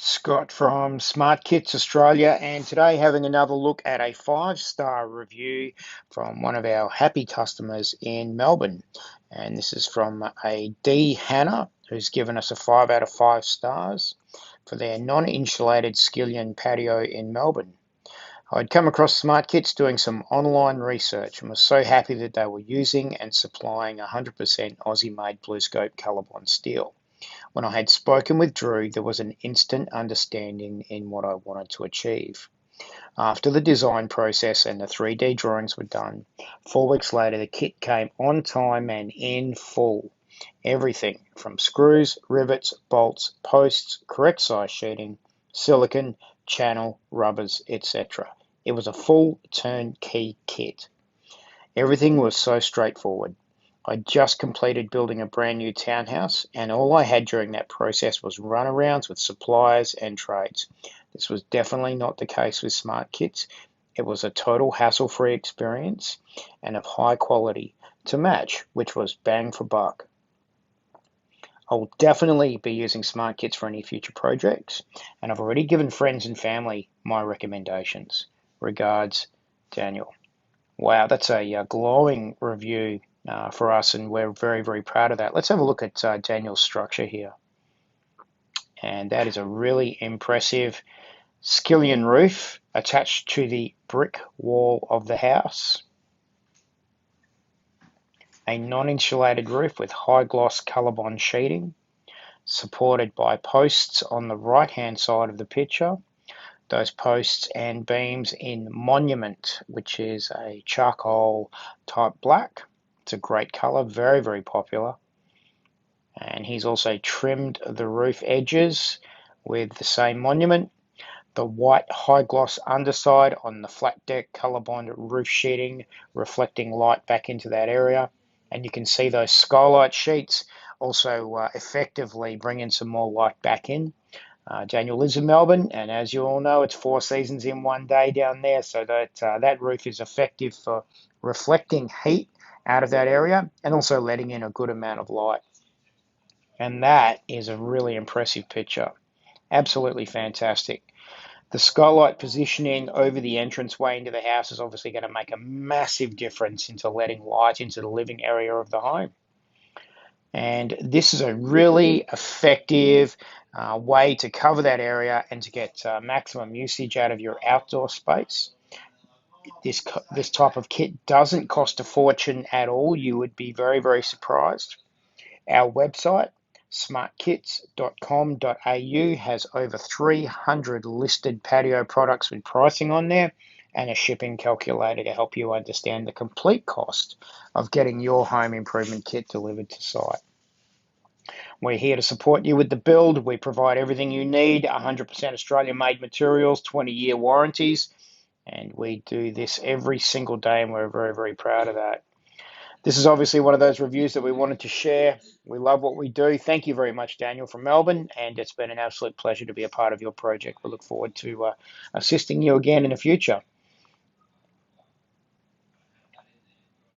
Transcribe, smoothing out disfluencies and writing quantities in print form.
Scott from SMARTKITS Australia, and today having another look at a 5-star review from one of our happy customers in Melbourne. And this is from a D. Hannah, who's given us a 5 out of 5 stars for their non-insulated skillion patio in Melbourne. I'd come across SMARTKITS doing some online research and was so happy that they were using and supplying 100% Aussie-made BlueScope colorbond steel. When I had spoken with Drew, there was an instant understanding in what I wanted to achieve. After the design process and the 3D drawings were done, 4 weeks later the kit came on time and in full. Everything from screws, rivets, bolts, posts, correct size sheeting, silicone, channel, rubbers, etc. It was a full turnkey kit. Everything was so straightforward. I just completed building a brand new townhouse, and all I had during that process was runarounds with suppliers and trades. This was definitely not the case with SMARTKITS. It was a total hassle-free experience and of high quality to match, which was bang for buck. I will definitely be using SMARTKITS for any future projects, and I've already given friends and family my recommendations. Regards, Daniel. Wow, that's a glowing review for us, and we're very, very proud of that. Let's have a look at Daniel's structure here. And that is a really impressive skillion roof attached to the brick wall of the house. A non-insulated roof with high gloss colorbond sheeting, supported by posts on the right-hand side of the picture. Those posts and beams in Monument, which is a charcoal type black. It's a great color, very, very popular. And he's also trimmed the roof edges with the same Monument. The white high gloss underside on the flat deck colorbond roof sheeting, reflecting light back into that area. And you can see those skylight sheets also effectively bringing some more light back in. Daniel lives in Melbourne, and as you all know, it's 4 seasons in one day down there, so that roof is effective for reflecting heat out of that area and also letting in a good amount of light. And that is a really impressive picture. Absolutely fantastic. The skylight positioning over the entranceway into the house is obviously going to make a massive difference into letting light into the living area of the home. And this is a really effective way to cover that area and to get maximum usage out of your outdoor space. This type of kit doesn't cost a fortune at all. You would be very, very surprised. Our website, smartkits.com.au, has over 300 listed patio products with pricing on there and a shipping calculator to help you understand the complete cost of getting your home improvement kit delivered to site. We're here to support you with the build. We provide everything you need, 100% Australian-made materials, 20-year warranties, and we do this every single day, and we're very, very proud of that. This is obviously one of those reviews that we wanted to share. We love what we do. Thank you very much, Daniel from Melbourne, and it's been an absolute pleasure to be a part of your project. We look forward to assisting you again in the future.